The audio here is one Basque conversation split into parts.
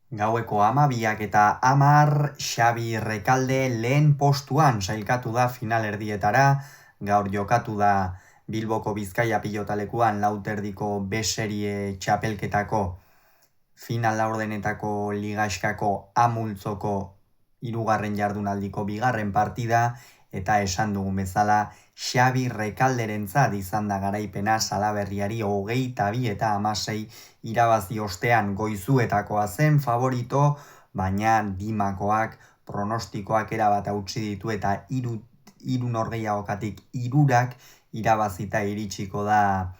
Gaueko 12 eta 10 Xabi Rekalde lehen postuan sailkatu da finalerdietara, gaur jokatu da Bilboko Bizkaia pilotalekuan lauterdiko B-serie txapelketako final laurdenetako ligaxkako amultzoko hirugarren jardunaldiko bigarren partida, eta esan dugun bezala Xabi Rekalderentzat izan da garaipena Salaberriari 22 eta 16 irabazi ostean. Goizuetakoa zen favorito, baina Dimakoak pronostikoak erabat hautsi ditu eta hiru norgehiagokatik hirurak irabazita iritsiko da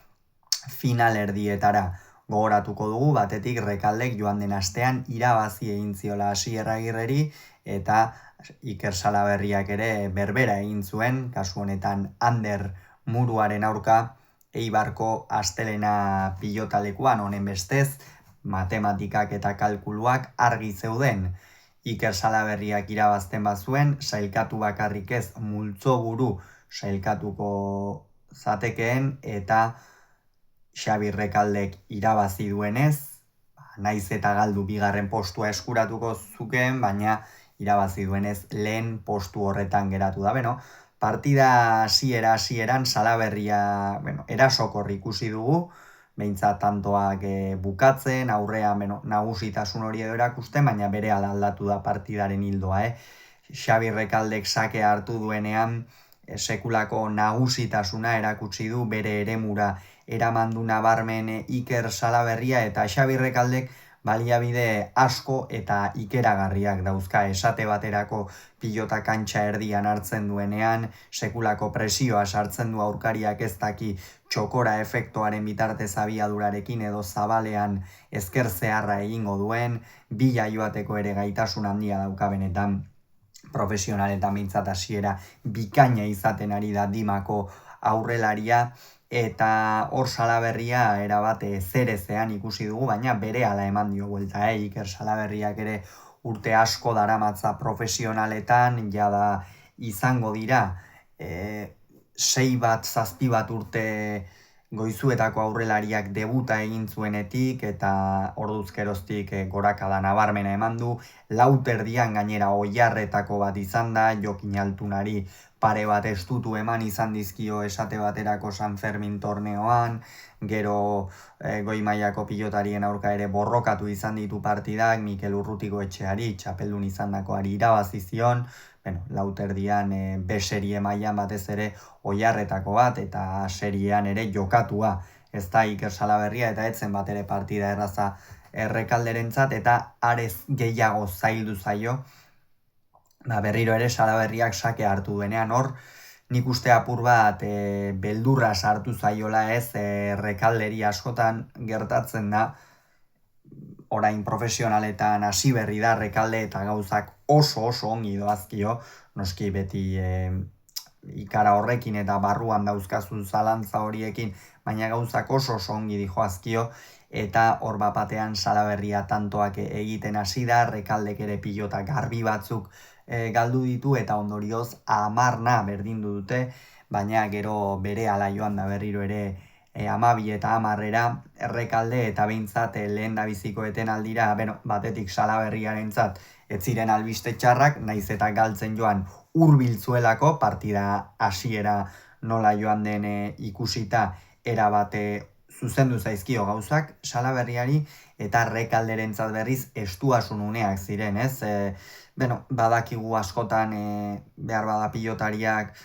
finalerdietara. Gogoratuko dugu batetik Rekaldek joan den astean irabazi egin ziola Asier Agirreri, eta Iker Salaberriak ere berbera egin zuen, kasu honetan Ander Muruaren aurka Eibarko astelena pilotalekuan. Honen bestez, matematikak eta kalkuluak argi zeuden. Iker Salaberriak irabazten bazuen, sailkatu bakarrik ez, multzoburu sailkatuko zatekeen, eta Xabi Rekaldek irabazi duenez, naiz eta galdu bigarren postua eskuratuko zukeen, baina irabazi duenez lehen postu horretan geratu da. Partida hasieran Salaberria erasokor ikusi dugu, behintzat tantoak bukatzen, aurrean nagusitasun hori edo erakusten, baina berehala aldatu da partidaren hildoa. Xabi Rekaldek sakea hartu duenean, sekulako nagusitasuna erakutsi du, bere eremura eraman du nabarmen Iker Salaberria, eta Xabi Rekaldek baliabide asko eta ikeragarriak dauzka. Esate baterako pilota kantxa erdian hartzen duenean, sekulako presioa sartzen du aurkariak ez daki txokora efektuaren bitartez abiadurarekin edo zabalean ezker zeharra egingo duen, bila joateko ere gaitasun handia dauka benetan. Profesionaletan mintzat hasiera bikaina izaten ari da Dimako aurrelaria, eta hor Salaberria erabate zerezean ikusi dugu, baina berehala eman dio buelta. Iker Salaberriak ere urte asko daramatza profesionaletan, jada izango dira 6-7 bat urte goizuetako aurrelariak debuta egin zuenetik, eta orduz geroztik gorakada nabarmena eman du. Lauterdian gainera oiarretako bat izan da, Jokin Altunari pare bat estutu eman izan dizkio esate baterako San Fermin torneoan, gero goi mailako pilotarien aurka ere borrokatu izan ditu partidak, Mikel Urrutiko etxeari, txapeldun izandakoari irabazi zion, lauterdian B-serie mailan batez ere oiarretako bat, eta seriean ere jokatua ez da Iker Salaberria, eta etzen bat ere partida erraza Errekalderentzat, eta arez gehiago zaildu zaio berriro ere Salaberriak sake hartu duenean. Hor nik uste apur bat beldurra sartu zaiola, ez Errekalderi askotan gertatzen da, orain profesionaletan hasi berri da Rekalde, eta gauzak oso ongi doazkio, noski beti ikara horrekin eta barruan dauzkazun zalantza horiekin, baina gauzak oso ongi dijoazkio, eta hor batean Salaberria tantoak egiten hasi da, Rekaldek ere pilota garbi batzuk galdu ditu, eta ondorioz 10 berdindu dute, baina gero berehala joan da berriro ere 12 eta 10era Errekalde, eta behintzat lehen da biziko etenaldira, batetik Salaberriarentzat ez ziren albiste txarrak, naiz eta galtzen joan hurbiltzuelako, partida hasiera nola joan den ikusita erabate zuzendu zaizkio gauzak Salaberriari, eta Errekalderentzat berriz estuasun uneak ziren, ez? Badakigu askotan behar bada pilotariak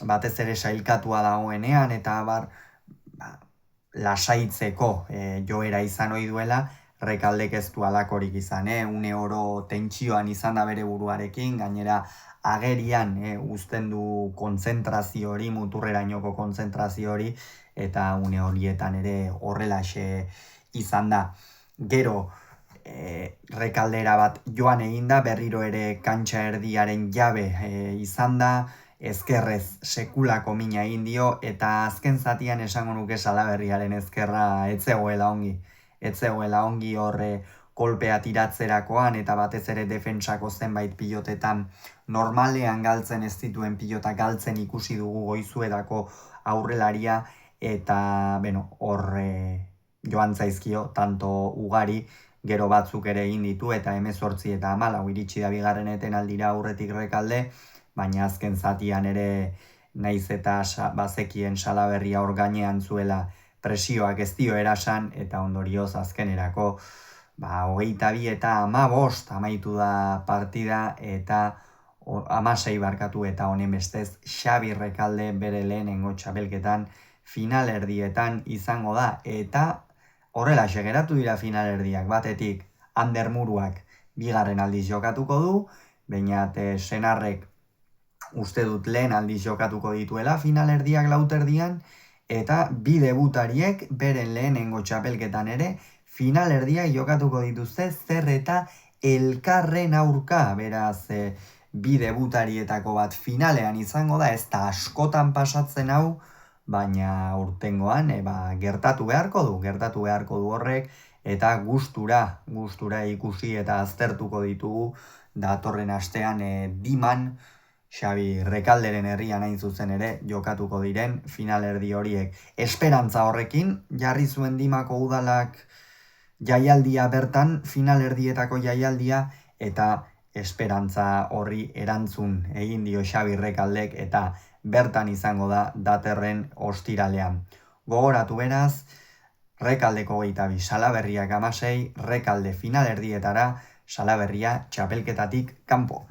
batez ere sailkatua dagoenean, eta lasaitzeko joera izan ohi duela, Rekaldek ez du alakorik izan, une oro tentsioan izan da bere buruarekin, gainera agerian uzten du kontzentrazio hori, muturrerainoko kontzentrazio hori, eta une horietan ere horrelaxe izan da. Gero Rekaldera bat joan egin da, berriro ere kantxa erdiaren jabe izan da, ezkerrez sekulako mina egin dio, eta azken zatian esango nuke Salaberriaren ezkerra etzegoela ongi horre kolpea tiratzerakoan, eta batez ere defentsako zenbait pilotetan normalean galtzen ez dituen pilota galtzen ikusi dugu goizuetako aurrelaria, eta hor joan zaizkio tanto ugari gero batzuk ere egin ditu eta 18 eta 14 iritsi da bigarren etenaldira aurretik Rekalde, baina azken zatian ere naiz eta bazekien Salaberria hor gainean zuela presioak ez dio erasan eta ondorioz azkenerako 22 eta 15 amaitu da partida eta 16 barkatu eta honen bestez Xabi Rekalde bere lehenengo txapelketan finalerdietan izango da eta horrela geratu dira finalerdiak batetik Ander Muruak bigarren aldiz jokatuko du, baina senarrek uste dut lehen aldiz jokatuko dituela finalerdiak lauterdian eta bi debutariek beren lehenengo txapelketan ere finalerdiak jokatuko dituzte zer eta elkarren aurka, beraz bi debutarietako bat finalean izango da, ez da askotan pasatzen hau, baina urtengoan gertatu beharko du horrek, eta gustura ikusi eta aztertuko ditugu datorren astean Diman, Xabi Rekalderen herrian hain zuzen ere jokatuko diren finalerdi horiek. Esperantza horrekin, jarri zuen Dimako udalak jaialdia bertan, finalerdietako jaialdia, eta esperantza horri erantzun egin dio Xabi Rekaldek eta bertan izango da datorren ostiralean. Gogoratu beraz, Rekaldeko 22, Salaberriak 16, Rekalde finalerdietara, Salaberria txapelketatik kanpo.